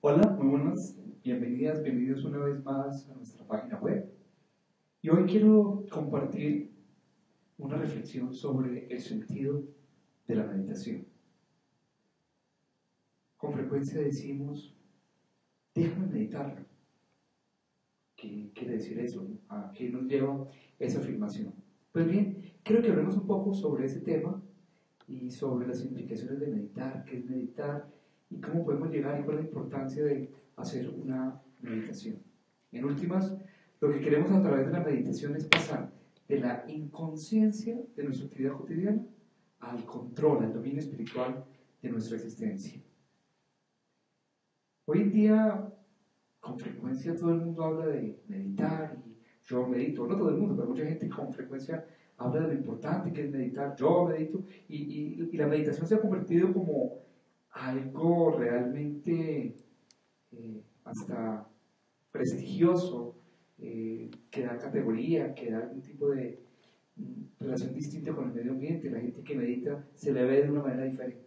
Hola, muy buenas, bienvenidas, bienvenidos una vez más a nuestra página web. Y hoy quiero compartir una reflexión sobre el sentido de la meditación. Con frecuencia decimos, déjame meditarlo. ¿Qué quiere decir eso? ¿A qué nos lleva esa afirmación? Pues bien, quiero que hablemos un poco sobre ese tema y sobre las implicaciones de meditar, qué es meditar y cómo podemos llegar y cuál es la importancia de hacer una meditación. En últimas, lo que queremos a través de la meditación es pasar de la inconsciencia de nuestra actividad cotidiana al control, al dominio espiritual de nuestra existencia. Hoy en día, con frecuencia todo el mundo habla de meditar y yo medito, no todo el mundo, pero mucha gente con frecuencia habla de lo importante que es meditar, yo medito, y la meditación se ha convertido como algo realmente hasta prestigioso, que da categoría, que da algún tipo de relación distinta con el medio ambiente. La gente que medita se le ve de una manera diferente.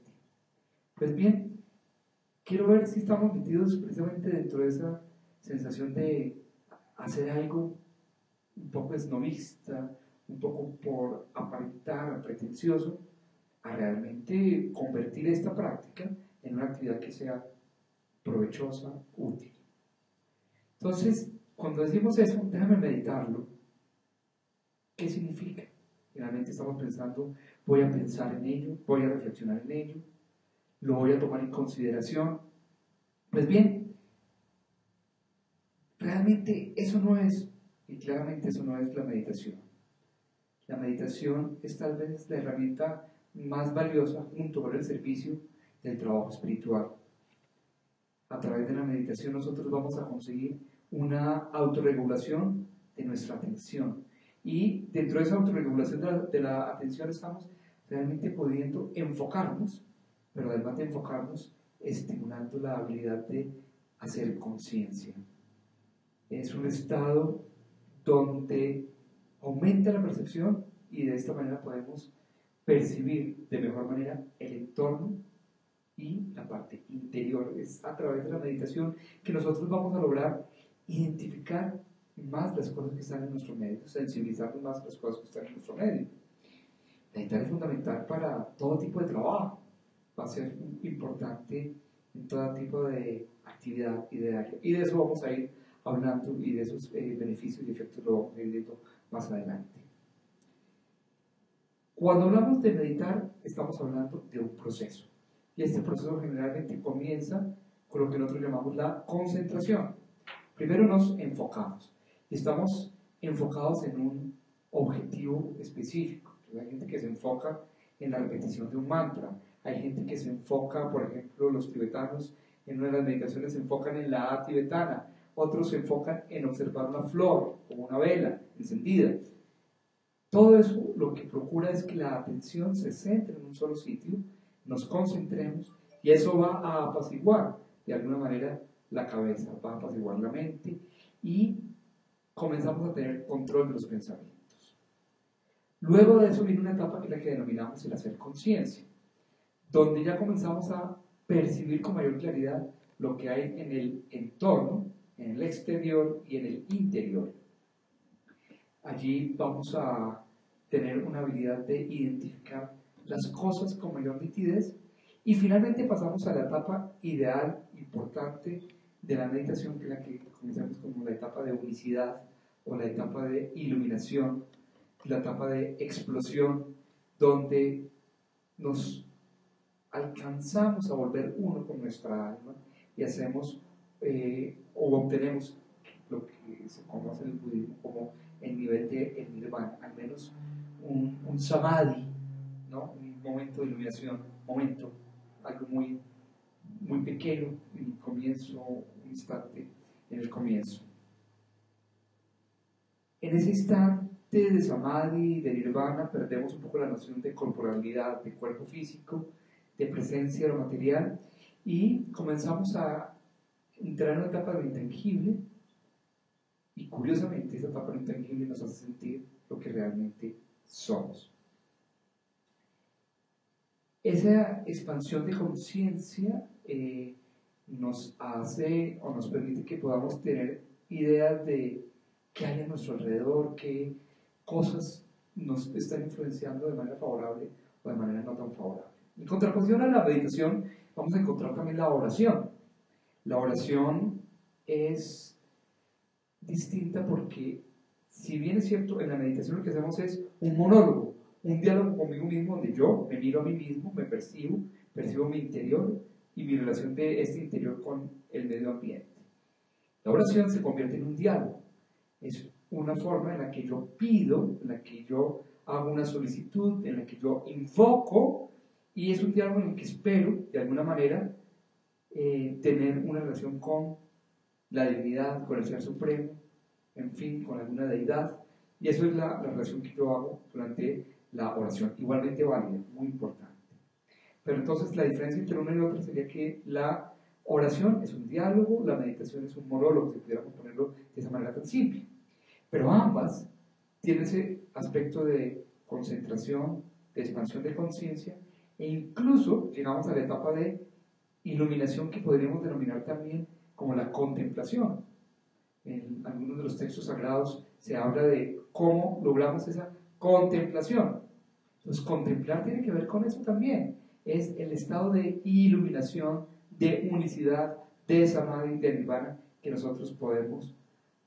Pues bien, quiero ver si estamos metidos precisamente dentro de esa sensación de hacer algo un poco esnovista, un poco por aparentar, pretencioso, a realmente convertir esta práctica en una actividad que sea provechosa, útil. Entonces, cuando decimos eso, déjame meditarlo, ¿qué significa? Realmente estamos pensando, voy a pensar en ello, voy a reflexionar en ello, lo voy a tomar en consideración. Pues bien, realmente eso no es, y claramente eso no es la meditación. La meditación es tal vez la herramienta más valiosa junto con el servicio del trabajo espiritual. A través de la meditación nosotros vamos a conseguir una autorregulación de nuestra atención. Y dentro de esa autorregulación de la atención estamos realmente pudiendo enfocarnos, pero además de enfocarnos, estimulando la habilidad de hacer conciencia. Es un estado donde aumenta la percepción y de esta manera podemos percibir de mejor manera el entorno y la parte interior. Es a través de la meditación que nosotros vamos a lograr identificar más las cosas que están en nuestro medio, sensibilizarnos más las cosas que están en nuestro medio. Meditar es fundamental para todo tipo de trabajo, va a ser importante en todo tipo de actividad y de área. Y de eso vamos a ir hablando y de esos beneficios y efectos lo vamos a ir viendo más adelante. Cuando hablamos de meditar, estamos hablando de un proceso. Y este proceso generalmente comienza con lo que nosotros llamamos la concentración. Primero nos enfocamos. Estamos enfocados en un objetivo específico. Hay gente que se enfoca en la repetición de un mantra. Hay gente que se enfoca, por ejemplo, los tibetanos en una de las meditaciones se enfocan en la A tibetana. Otros se enfocan en observar una flor, como una vela encendida. Todo eso lo que procura es que la atención se centre en un solo sitio, nos concentremos y eso va a apaciguar de alguna manera la cabeza, va a apaciguar la mente y comenzamos a tener control de los pensamientos. Luego de eso viene una etapa que es la que denominamos el hacer conciencia, donde ya comenzamos a percibir con mayor claridad lo que hay en el entorno, en el exterior y en el interior. Allí vamos a tener una habilidad de identificar las cosas con mayor nitidez y finalmente pasamos a la etapa ideal, importante de la meditación, que es la que conocemos como la etapa de unicidad o la etapa de iluminación, la etapa de explosión, donde nos alcanzamos a volver uno con nuestra alma y hacemos o obtenemos lo que se conoce en el budismo como el nivel de el nirvana, al menos un samadhi, ¿no? Un momento de iluminación, algo muy, muy pequeño en el comienzo, un instante en el comienzo. En ese instante de samadhi, de nirvana, perdemos un poco la noción de corporalidad, de cuerpo físico, de presencia de lo material y comenzamos a entrar en una etapa de lo intangible. Y curiosamente, esa etapa intangible nos hace sentir lo que realmente somos. esa expansión de conciencia nos hace o nos permite que podamos tener ideas de qué hay a nuestro alrededor, qué cosas nos están influenciando de manera favorable o de manera no tan favorable. En contraposición a la meditación, vamos a encontrar también la oración. La oración es distinta porque, si bien es cierto, en la meditación lo que hacemos es un monólogo, un diálogo conmigo mismo, donde yo me miro a mí mismo, me percibo mi interior y mi relación de este interior con el medio ambiente. La oración se convierte en un diálogo. Es una forma en la que yo pido, en la que yo hago una solicitud, en la que yo invoco, y es un diálogo en el que espero, de alguna manera, tener una relación con la divinidad, con el Ser Supremo, en fin, con alguna deidad. Y eso es la relación que yo hago durante la oración, igualmente válida, muy importante. Pero entonces la diferencia entre una y la otra sería que la oración es un diálogo, la meditación es un monólogo, si pudiéramos ponerlo de esa manera tan simple. Pero ambas tienen ese aspecto de concentración, de expansión de conciencia, e incluso llegamos a la etapa de iluminación que podríamos denominar también como la contemplación. En algunos de los textos sagrados se habla de cómo logramos esa contemplación. Entonces, contemplar tiene que ver con eso también. Es el estado de iluminación, de unicidad, de samadhi, de nirvana que nosotros podemos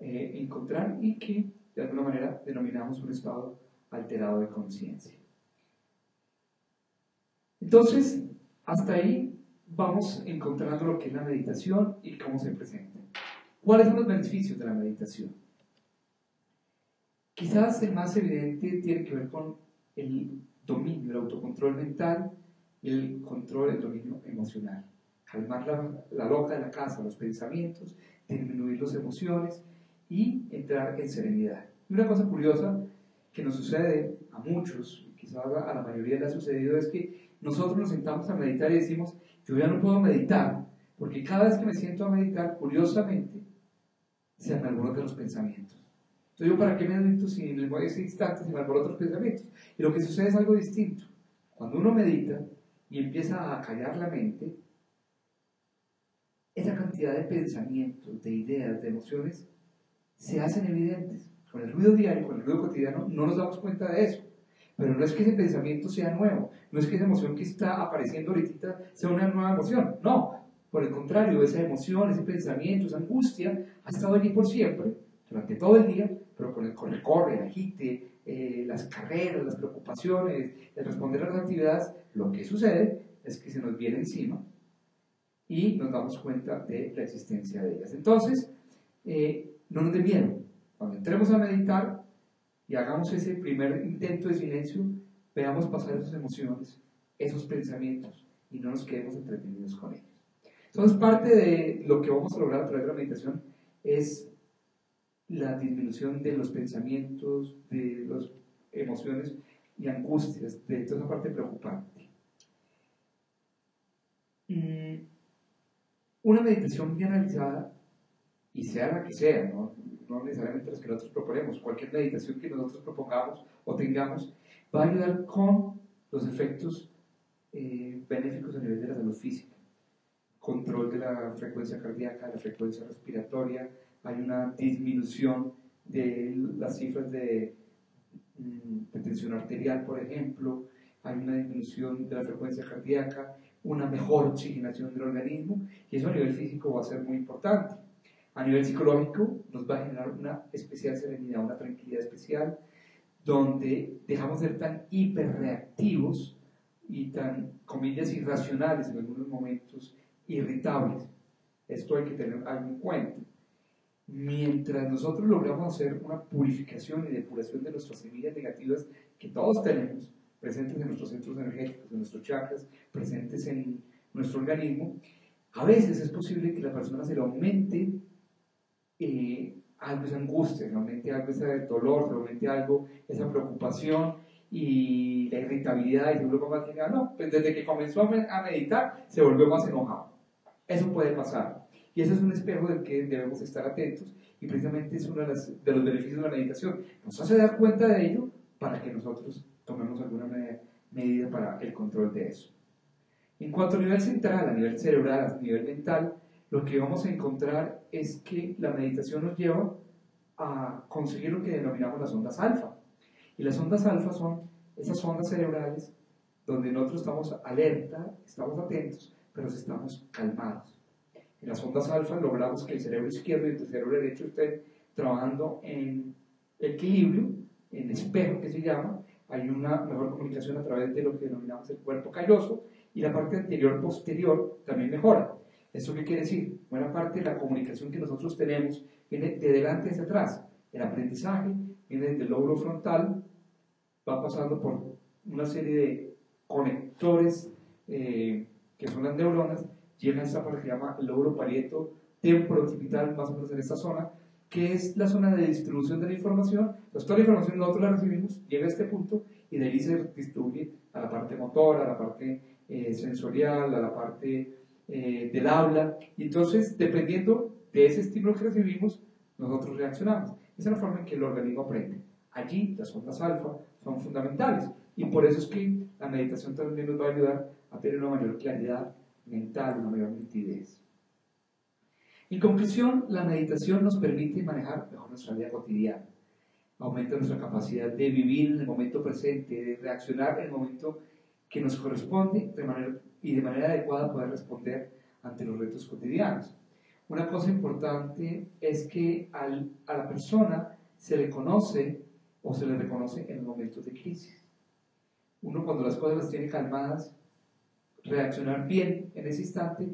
encontrar y que de alguna manera denominamos un estado alterado de conciencia. Entonces, hasta ahí vamos encontrando lo que es la meditación y cómo se presenta. ¿Cuáles son los beneficios de la meditación? Quizás el más evidente tiene que ver con el dominio, el autocontrol mental y el control del dominio emocional. Calmar la loca de la casa, los pensamientos, disminuir las emociones y entrar en serenidad. Y una cosa curiosa que nos sucede a muchos, y quizás a la mayoría le ha sucedido, es que nosotros nos sentamos a meditar y decimos, yo ya no puedo meditar, porque cada vez que me siento a meditar, curiosamente, se me alborotan los pensamientos. Entonces, ¿yo para qué medito si en ese instante se me alborotan los pensamientos? Y lo que sucede es algo distinto. Cuando uno medita y empieza a callar la mente, esa cantidad de pensamientos, de ideas, de emociones, se hacen evidentes. Con el ruido diario, con el ruido cotidiano, no nos damos cuenta de eso. Pero no es que ese pensamiento sea nuevo, no es que esa emoción que está apareciendo ahorita sea una nueva emoción, no. Por el contrario, esa emoción, ese pensamiento, esa angustia ha estado allí por siempre, durante todo el día, pero con el corre-corre, el agite, las carreras, las preocupaciones, el responder a las actividades, lo que sucede es que se nos viene encima y nos damos cuenta de la existencia de ellas. Entonces, no nos dé miedo. Cuando entremos a meditar y hagamos ese primer intento de silencio, veamos pasar esas emociones, esos pensamientos, y no nos quedemos entretenidos con ellos. Entonces, parte de lo que vamos a lograr a través de la meditación es la disminución de los pensamientos, de las emociones y angustias, de toda esa parte preocupante. Una meditación bien realizada, y sea la que sea, no necesariamente las que nosotros proponemos, cualquier meditación que nosotros propongamos o tengamos, va a ayudar con los efectos benéficos a nivel de la salud física. Control de la frecuencia cardíaca, la frecuencia respiratoria, hay una disminución de las cifras de tensión arterial, por ejemplo, hay una disminución de la frecuencia cardíaca, una mejor oxigenación del organismo, y eso a nivel físico va a ser muy importante. A nivel psicológico nos va a generar una especial serenidad, una tranquilidad especial, donde dejamos de ser tan hiperreactivos y tan, comillas, irracionales en algunos momentos, irritables. Esto hay que tener algo en cuenta. Mientras nosotros logramos hacer una purificación y depuración de nuestras semillas negativas que todos tenemos, presentes en nuestros centros energéticos, en nuestros chakras, presentes en nuestro organismo, a veces es posible que la persona se le aumente algo esa angustia, se le aumente algo ese dolor, se le aumente algo esa preocupación y la irritabilidad, y se vuelve más general. No, pues desde que comenzó a meditar se volvió más enojado. Eso puede pasar. Y eso es un espejo del que debemos estar atentos, y precisamente es uno de los beneficios de la meditación. Nos hace dar cuenta de ello para que nosotros tomemos alguna medida para el control de eso. En cuanto a nivel central, a nivel cerebral, a nivel mental, lo que vamos a encontrar es que la meditación nos lleva a conseguir lo que denominamos las ondas alfa. Y las ondas alfa son esas ondas cerebrales donde nosotros estamos alerta, estamos atentos, pero estamos calmados. En las ondas alfa logramos que el cerebro izquierdo y el cerebro derecho estén trabajando en equilibrio, en espejo que se llama. Hay una mejor comunicación a través de lo que denominamos el cuerpo calloso, y la parte anterior-posterior también mejora. ¿Eso qué quiere decir? Buena parte de la comunicación que nosotros tenemos viene de delante hacia atrás. El aprendizaje viene desde el lóbulo frontal, va pasando por una serie de conectores que son las neuronas, llega a esta parte que se llama el lóbulo parieto temporooccipital, más o menos en esta zona, que es la zona de distribución de la información. Entonces toda la información nosotros la recibimos, llega a este punto y de ahí se distribuye a la parte motora, a la parte sensorial, a la parte del habla, y entonces dependiendo de ese estímulo que recibimos, nosotros reaccionamos. Esa es la forma en que el organismo aprende. Allí las ondas alfa son fundamentales, y por eso es que la meditación también nos va a ayudar a tener una mayor claridad mental, una mayor nitidez. En conclusión, la meditación nos permite manejar mejor nuestra vida cotidiana, aumenta nuestra capacidad de vivir en el momento presente, de reaccionar en el momento que nos corresponde de manera adecuada poder responder ante los retos cotidianos. Una cosa importante es que a la persona se le conoce o se le reconoce en los momentos de crisis. Uno, cuando las cosas las tiene calmadas, reaccionar bien en ese instante,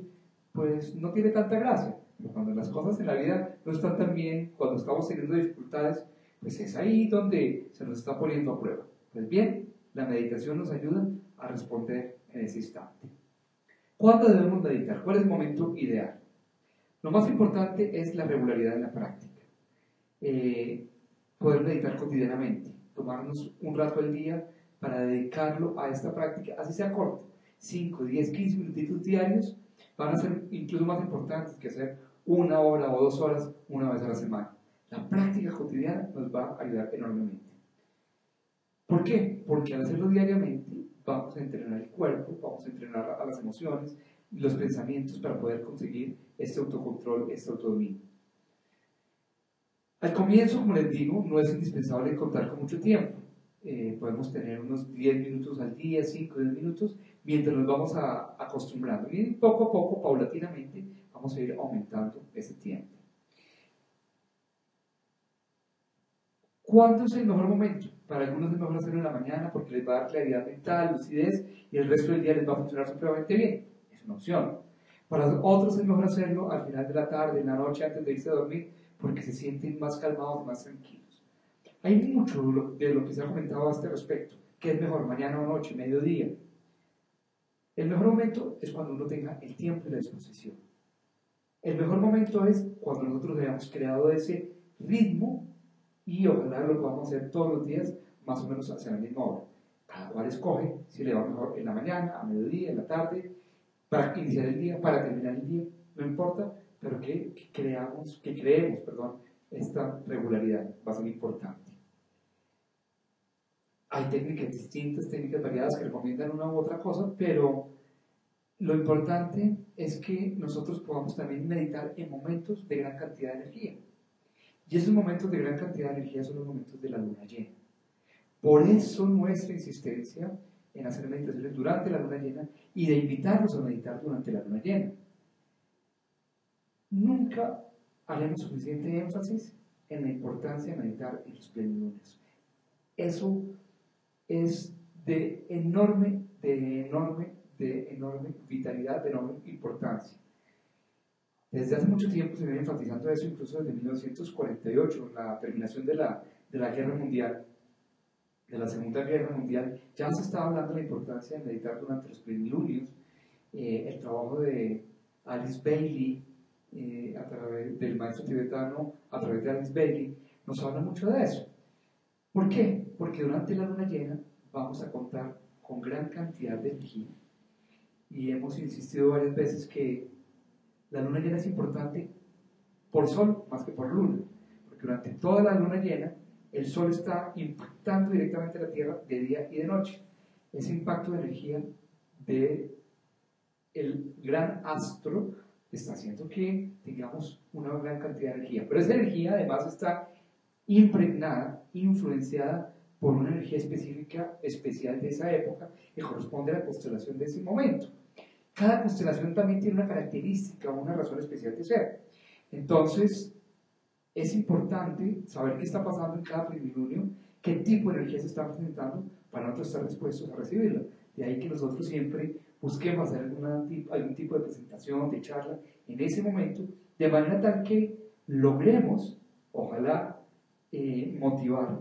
pues no tiene tanta gracia. Pero cuando las cosas en la vida no están tan bien, cuando estamos teniendo dificultades, pues es ahí donde se nos está poniendo a prueba. Pues bien, la meditación nos ayuda a responder en ese instante. ¿Cuándo debemos meditar? ¿Cuál es el momento ideal? Lo más importante es la regularidad en la práctica. Poder meditar cotidianamente, tomarnos un rato al día para dedicarlo a esta práctica, así sea corto, 5, 10, 15 minutitos diarios, van a ser incluso más importantes que hacer 1 hora o 2 horas una vez a la semana. La práctica cotidiana nos va a ayudar enormemente. ¿Por qué? Porque al hacerlo diariamente vamos a entrenar el cuerpo, vamos a entrenar a las emociones y los pensamientos para poder conseguir este autocontrol, este autodominio. Al comienzo, como les digo, no es indispensable contar con mucho tiempo. Podemos tener unos 10 minutos al día, 5 o 10 minutos, mientras nos vamos acostumbrando. Y poco a poco, paulatinamente, vamos a ir aumentando ese tiempo. ¿Cuándo es el mejor momento? Para algunos es mejor hacerlo en la mañana porque les va a dar claridad mental, lucidez, y el resto del día les va a funcionar supremamente bien. Es una opción. Para otros es mejor hacerlo al final de la tarde, en la noche, antes de irse a dormir, porque se sienten más calmados y más tranquilos. Hay mucho de lo que se ha comentado a este respecto. ¿Qué es mejor, mañana o noche, mediodía? El mejor momento es cuando uno tenga el tiempo y la disposición. El mejor momento es cuando nosotros hayamos creado ese ritmo y ojalá lo podamos hacer todos los días, más o menos hacia la misma hora. Cada cual escoge si le va mejor en la mañana, a mediodía, en la tarde, para iniciar el día, para terminar el día, no importa, pero que creemos, esta regularidad va a ser importante. Hay técnicas distintas, técnicas variadas que recomiendan una u otra cosa, pero lo importante es que nosotros podamos también meditar en momentos de gran cantidad de energía. Y esos momentos de gran cantidad de energía son los momentos de la luna llena. Por eso nuestra insistencia en hacer meditaciones durante la luna llena y de invitarlos a meditar durante la luna llena. Nunca haremos suficiente énfasis en la importancia de meditar en los plenilunes. Eso es de enorme vitalidad, de enorme importancia. Desde hace mucho tiempo se viene enfatizando eso, incluso desde 1948, la terminación de la Guerra Mundial, de la Segunda Guerra Mundial, ya se estaba hablando de la importancia de meditar durante los plenilunios. El trabajo de Alice Bailey, a través del maestro tibetano, a través de Alice Bailey, nos habla mucho de eso. ¿Por qué? Porque durante la luna llena vamos a contar con gran cantidad de energía, y hemos insistido varias veces que la luna llena es importante por sol más que por luna, porque durante toda la luna llena el sol está impactando directamente la Tierra de día y de noche. Ese impacto de energía de el gran astro está haciendo que tengamos una gran cantidad de energía. Pero esa energía además está impregnada, influenciada por una energía específica, especial de esa época, que corresponde a la constelación de ese momento. Cada constelación también tiene una característica o una razón especial de ser. Entonces, es importante saber qué está pasando en cada plenilunio, qué tipo de energía se está presentando para nosotros estar dispuestos a recibirla. De ahí que nosotros siempre busquemos hacer algún tipo de presentación, de charla en ese momento, de manera tal que logremos, ojalá, motivar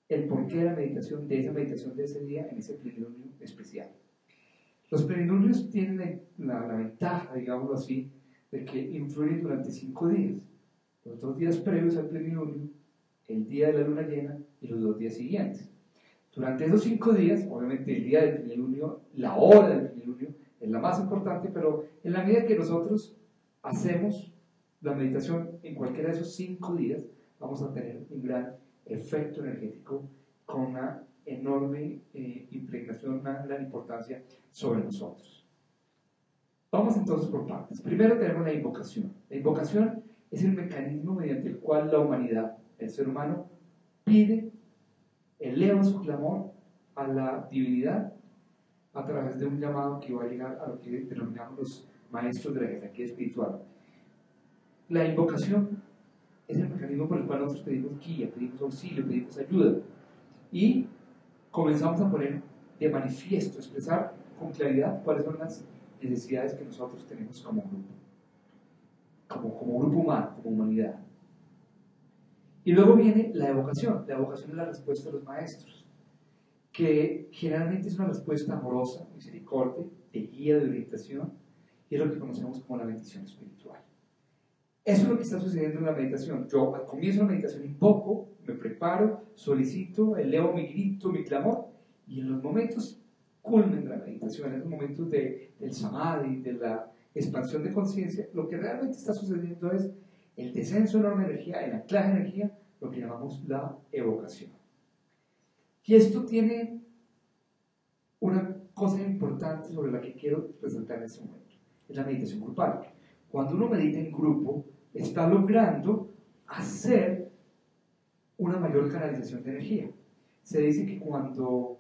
el porqué de la meditación, de esa meditación de ese día, en ese plenilunio especial. Los plenilunios tienen la ventaja, digámoslo así, de que influyen durante 5 días. Los 2 días previos al plenilunio, el día de la luna llena y los 2 días siguientes. Durante esos 5 días, obviamente el día del plenilunio, la hora del plenilunio es la más importante, pero en la medida que nosotros hacemos la meditación en cualquiera de esos 5 días, vamos a tener un gran efecto energético con una enorme impregnación, una gran importancia sobre nosotros. Vamos entonces por partes. Primero tenemos la invocación. La invocación es el mecanismo mediante el cual la humanidad, el ser humano, eleva su clamor a la divinidad a través de un llamado que va a llegar a lo que denominamos los maestros de la jerarquía espiritual. La invocación es el mecanismo por el cual nosotros pedimos guía, pedimos auxilio, pedimos ayuda y comenzamos a poner de manifiesto, expresar con claridad cuáles son las necesidades que nosotros tenemos como grupo, como grupo humano, como humanidad. Y luego viene la evocación. La evocación es la respuesta de los maestros, que generalmente es una respuesta amorosa, misericordia, de guía, de orientación, y es lo que conocemos como la bendición espiritual. Eso es lo que está sucediendo en la meditación. Yo al comienzo de la meditación invoco, me preparo, solicito, elevo mi grito, mi clamor, y en los momentos culmen de la meditación, en los momentos del samadhi, de la expansión de conciencia, lo que realmente está sucediendo es el descenso enorme de energía, el anclaje de energía, lo que llamamos la evocación. Y esto tiene una cosa importante sobre la que quiero resaltar en este momento, es la meditación grupal. Cuando uno medita en grupo, está logrando hacer una mayor canalización de energía. Se dice que cuando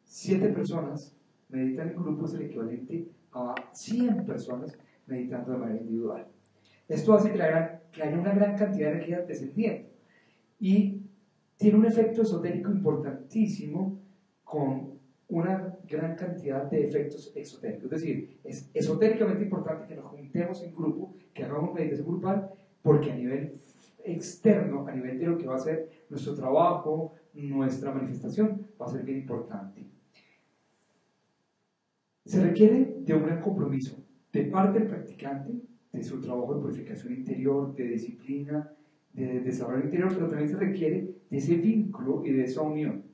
7 personas meditan en grupo es el equivalente a 100 personas meditando de manera individual. Esto hace que haya una gran cantidad de energía descendiendo y tiene un efecto esotérico importantísimo con una gran cantidad de efectos exotéricos. Es decir, es esotéricamente importante que nos juntemos en grupo, que hagamos meditación grupal, porque a nivel externo, a nivel de lo que va a ser nuestro trabajo, nuestra manifestación, va a ser bien importante. Se requiere de un gran compromiso de parte del practicante, de su trabajo de purificación interior, de disciplina, de desarrollo interior, pero también se requiere de ese vínculo y de esa unión.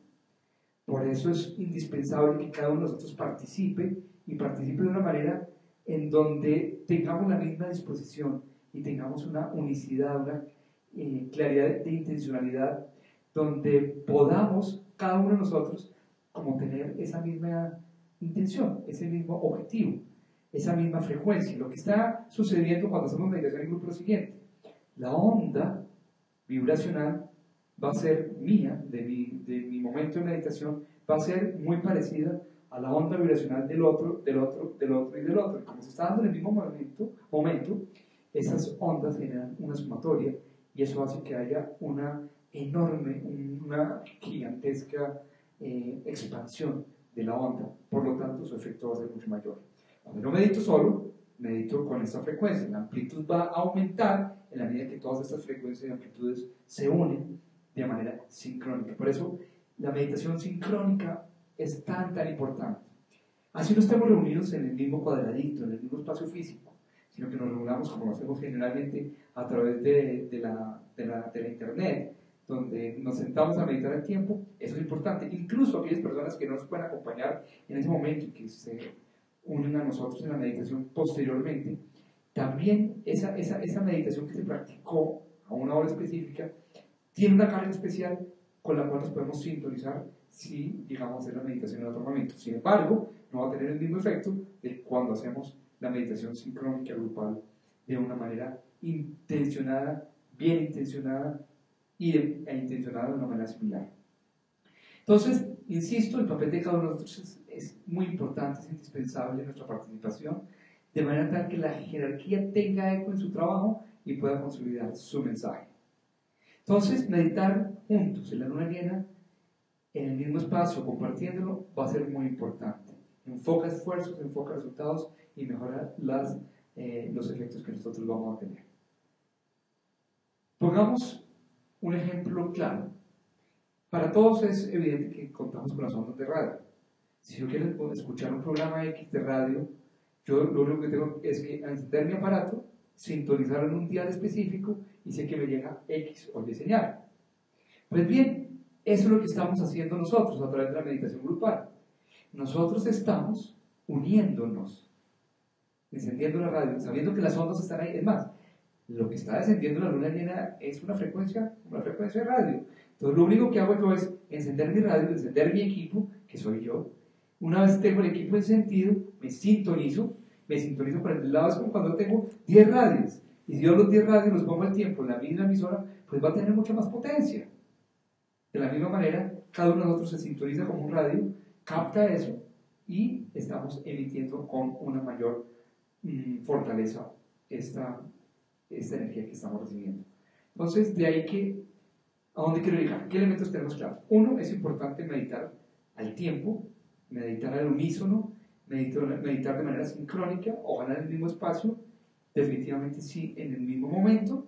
Por eso es indispensable que cada uno de nosotros participe y participe de una manera en donde tengamos la misma disposición y tengamos una unicidad, una claridad de intencionalidad, donde podamos cada uno de nosotros como tener esa misma intención, ese mismo objetivo, esa misma frecuencia. Lo que está sucediendo cuando hacemos meditación en grupo es lo siguiente: la onda vibracional va a ser mía, de mi momento de meditación, va a ser muy parecida a la onda vibracional del otro, del otro, del otro y del otro. Y como se está dando en el mismo momento, esas ondas generan una sumatoria y eso hace que haya una enorme, una gigantesca expansión de la onda. Por lo tanto, su efecto va a ser mucho mayor. Cuando yo medito solo, medito con esta frecuencia. La amplitud va a aumentar en la medida que todas estas frecuencias y amplitudes se unen de manera sincrónica. Por eso la meditación sincrónica es tan importante. Así no estemos reunidos en el mismo cuadradito, en el mismo espacio físico, sino que nos reunamos como lo hacemos generalmente a través de la internet, donde nos sentamos a meditar al tiempo. Eso es importante. Incluso aquellas personas que no nos pueden acompañar en ese momento y que se unen a nosotros en la meditación posteriormente, también esa meditación que se practicó a una hora específica tiene una carga especial con la cual nos podemos sintonizar si llegamos a hacer la meditación en otro momento. Sin embargo, no va a tener el mismo efecto de cuando hacemos la meditación sincrónica grupal de una manera intencionada, bien intencionada e intencionada de una manera similar. Entonces, insisto, el papel de cada uno de nosotros es muy importante, es indispensable en nuestra participación, de manera tal que la jerarquía tenga eco en su trabajo y pueda consolidar su mensaje. Entonces, meditar juntos en la luna llena, en el mismo espacio, compartiéndolo, va a ser muy importante. Enfoca esfuerzos, enfoca resultados y mejora los efectos que nosotros vamos a tener. Pongamos un ejemplo claro. Para todos es evidente que contamos con las ondas de radio. Si yo quiero escuchar un programa X de radio, yo lo único que tengo es que encender mi aparato, sintonizarlo en un dial específico y sé que me llega X o Y señal. Pues bien, eso es lo que estamos haciendo nosotros a través de la meditación grupal. Nosotros estamos uniéndonos, encendiendo la radio, sabiendo que las ondas están ahí. Es más, lo que está descendiendo la luna llena es una frecuencia de radio. Entonces lo único que hago yo es encender mi radio, encender mi equipo, que soy yo. Una vez tengo el equipo encendido, me sintonizo por el lado. Es como cuando tengo 10 radios, y si yo los 10 radios los pongo al tiempo en la misma emisora, pues va a tener mucha más potencia. De la misma manera, cada uno de nosotros se sintoniza como un radio, capta eso, y estamos emitiendo con una mayor fortaleza esta energía que estamos recibiendo. Entonces, de ahí que, ¿a dónde quiero llegar? ¿Qué elementos tenemos claros? Uno, es importante meditar al tiempo, meditar al unísono, meditar de manera sincrónica, ojalá en el mismo espacio, definitivamente sí, en el mismo momento.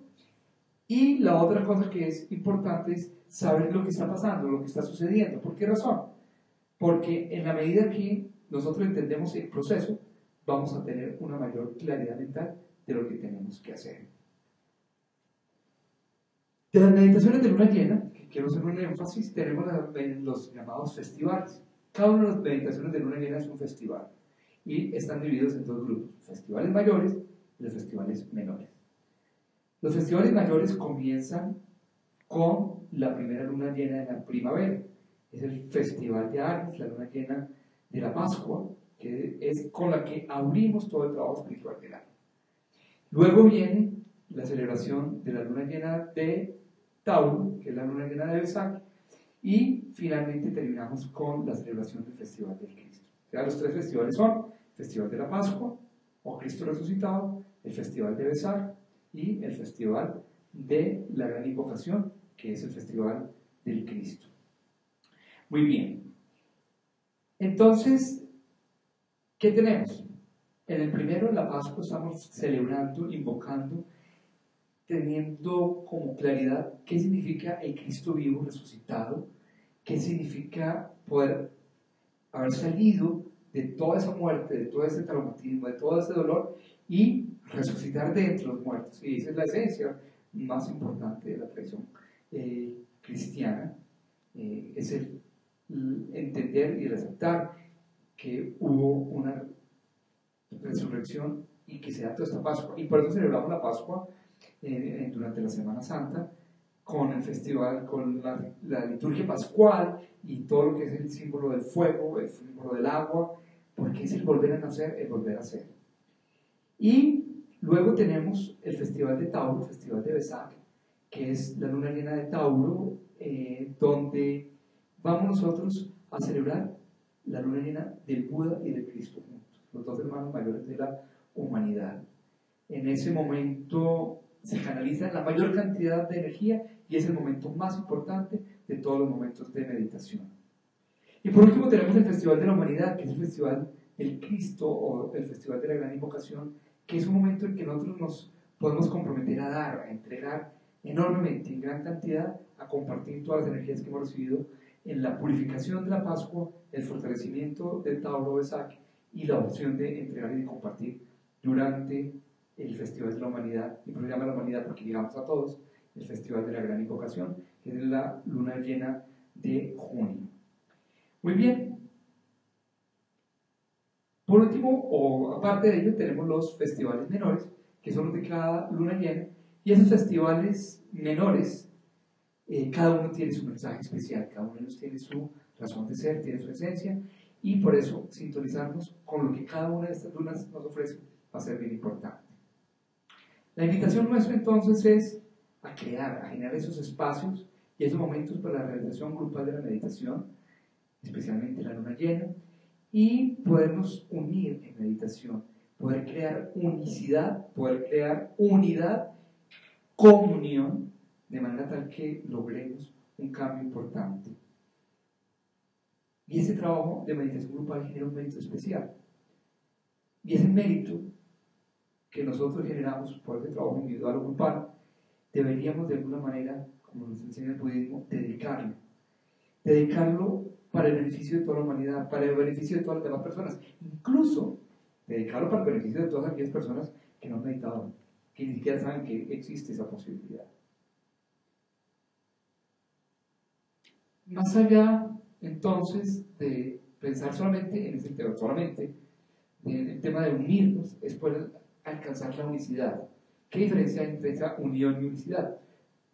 Y la otra cosa que es importante es saber lo que está pasando, lo que está sucediendo. ¿Por qué razón? Porque en la medida que nosotros entendemos el proceso, vamos a tener una mayor claridad mental de lo que tenemos que hacer. De las meditaciones de luna llena, que quiero hacer un énfasis, tenemos los llamados festivales. Cada una de las meditaciones de luna llena es un festival y están divididos en dos grupos: festivales mayores y los festivales menores. Los festivales mayores comienzan con la primera luna llena de la primavera. Es el festival de Aries, la luna llena de la Pascua, que es con la que abrimos todo el trabajo espiritual del año. Luego viene la celebración de la luna llena de Tauro, que es la luna llena de Besak, y finalmente terminamos con la celebración del Festival del Cristo. O sea, los tres festivales son el Festival de la Pascua, o Cristo resucitado, el Festival de Besak y el Festival de la Gran Invocación, que es el Festival del Cristo. Muy bien. Entonces, ¿qué tenemos? En el primero, la Pascua, estamos celebrando, invocando, teniendo como claridad qué significa el Cristo vivo, resucitado, qué significa poder haber salido de toda esa muerte, de todo ese traumatismo, de todo ese dolor y resucitar de entre los muertos. Y esa es la esencia más importante de la tradición cristiana, es el entender y el aceptar que hubo una resurrección y que se da toda esta Pascua. Y por eso celebramos la Pascua durante la Semana Santa, con el festival, con la liturgia pascual y todo lo que es el símbolo del fuego, el símbolo del agua, porque es el volver a nacer, el volver a ser. Y luego tenemos el festival de Tauro, el festival de Besak, que es la luna llena de Tauro, donde vamos nosotros a celebrar la luna llena del Buda y del Cristo juntos, los dos hermanos mayores de la humanidad. En ese momento se canaliza la mayor cantidad de energía y es el momento más importante de todos los momentos de meditación. Y por último tenemos el Festival de la Humanidad, que es el Festival del Cristo o el Festival de la Gran Invocación, que es un momento en que nosotros nos podemos comprometer a dar, a entregar enormemente, en gran cantidad, a compartir todas las energías que hemos recibido en la purificación de la Pascua, el fortalecimiento del Tauro Besak y la opción de entregar y de compartir durante el Festival de la Humanidad. Y por eso se llama la Humanidad porque llegamos a todos, el Festival de la Gran Invocación, que es la luna llena de junio. Muy bien. Por último, o aparte de ello, tenemos los festivales menores, que son los de cada luna llena, y esos festivales menores, cada uno tiene su mensaje especial, cada uno de ellos tiene su razón de ser, tiene su esencia, y por eso sintonizarnos con lo que cada una de estas lunas nos ofrece va a ser bien importante. La invitación nuestra entonces es a crear, a generar esos espacios y esos momentos para la realización grupal de la meditación, especialmente la luna llena, y podernos unir en meditación, poder crear unicidad, poder crear unidad, comunión, de manera tal que logremos un cambio importante. Y ese trabajo de meditación grupal genera un mérito especial. Y ese mérito que nosotros generamos por ese trabajo individual o grupal, deberíamos de alguna manera, como nos enseña el budismo, dedicarlo para el beneficio de toda la humanidad, para el beneficio de todas las demás personas, incluso dedicarlo para el beneficio de todas aquellas personas que no han meditado, que ni siquiera saben que existe esa posibilidad. Más allá entonces de pensar solamente en ese tema, en el tema de unirnos, es poder alcanzar la unicidad. ¿Qué diferencia hay entre esa unión y unicidad?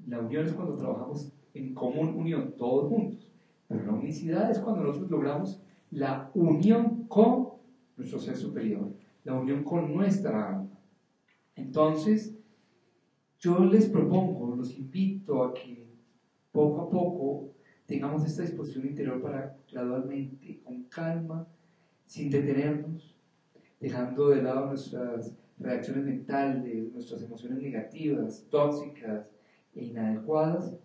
La unión es cuando trabajamos en común unión, todos juntos, pero la unicidad es cuando nosotros logramos la unión con nuestro ser superior, la unión con nuestra alma. Entonces, yo les propongo, los invito a que poco a poco tengamos esta disposición interior para gradualmente, con calma, sin detenernos, dejando de lado nuestras reacciones mentales, nuestras emociones negativas, tóxicas e inadecuadas,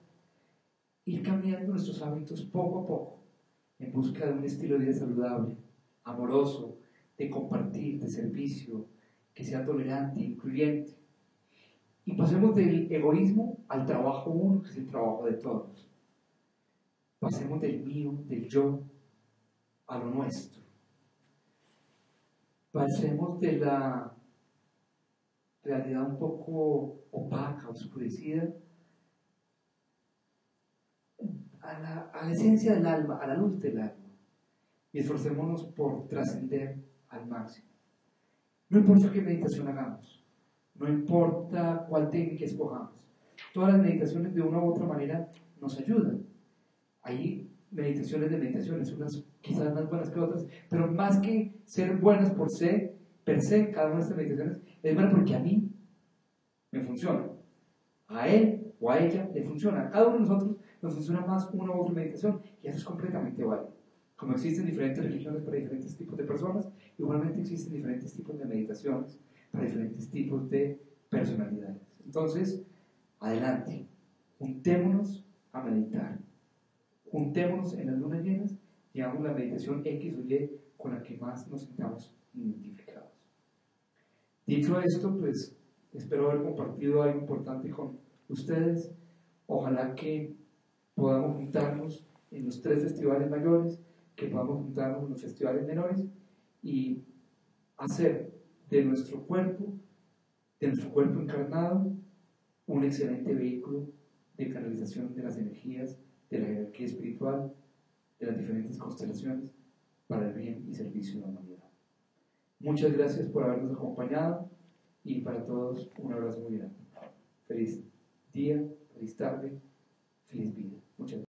ir cambiando nuestros hábitos poco a poco, en busca de un estilo de vida saludable, amoroso, de compartir, de servicio, que sea tolerante, incluyente. Y pasemos del egoísmo al trabajo uno, que es el trabajo de todos. Pasemos del mío, del yo, a lo nuestro. Pasemos de la realidad un poco opaca, oscurecida, a la esencia del alma, a la luz del alma. Y esforcémonos por trascender al máximo. No importa qué meditación hagamos, no importa cuál técnica escojamos, todas las meditaciones de una u otra manera nos ayudan. Hay meditaciones de meditaciones, unas quizás más buenas que otras, pero más que ser buenas per se, cada una de estas meditaciones es buena porque a mí me funciona, a él o a ella le funciona, a cada uno de nosotros nos funciona más una u otra meditación, y eso es completamente válido. Como existen diferentes religiones para diferentes tipos de personas, igualmente existen diferentes tipos de meditaciones para diferentes tipos de personalidades. Entonces, adelante, juntémonos a meditar, juntémonos en las lunas llenas y hagamos la meditación X o Y con la que más nos sintamos identificados. Dicho esto, pues espero haber compartido algo importante con ustedes. Ojalá que podamos juntarnos en los 3 festivales mayores, que podamos juntarnos en los festivales menores y hacer de nuestro cuerpo encarnado, un excelente vehículo de canalización de las energías, de la jerarquía espiritual, de las diferentes constelaciones, para el bien y servicio de la humanidad. Muchas gracias por habernos acompañado y para todos un abrazo muy grande. Feliz día, feliz tarde, feliz vida. Muchas gracias.